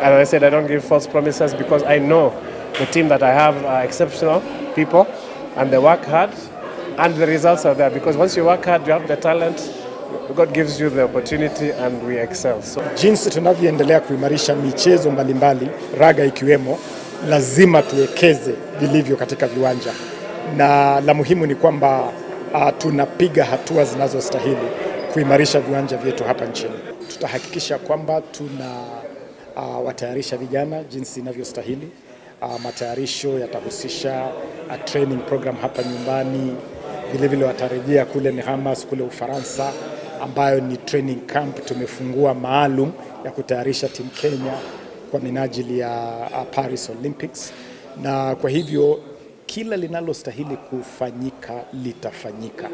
As I said, I don't give false promises because I know the team that I have are exceptional people and they work hard and the results are there because once you work hard, you have the talent, God gives you the opportunity and we excel. So, jinsi tunavyoendelea kuimarisha michezo mbalimbali, raga ikiwemo, lazima tuwekeze vilivyo katika viwanja. Na la muhimu ni kwamba tunapiga hatua zinazostahili kuimarisha viwanja vyetu hapa nchini. Tutahakikisha kwamba watayarisha vijana jinsi inavyostahili. Matayarisho yatahusisha training program hapa nyumbani. Vile vile watarejea kule Nehamas kule Ufaransa ambayo ni training camp tumefungua maalum ya kutayarisha timu Kenya kwa minajili ya Paris Olympics. Na kwa hivyo kila linalostahili kufanyika litafanyika.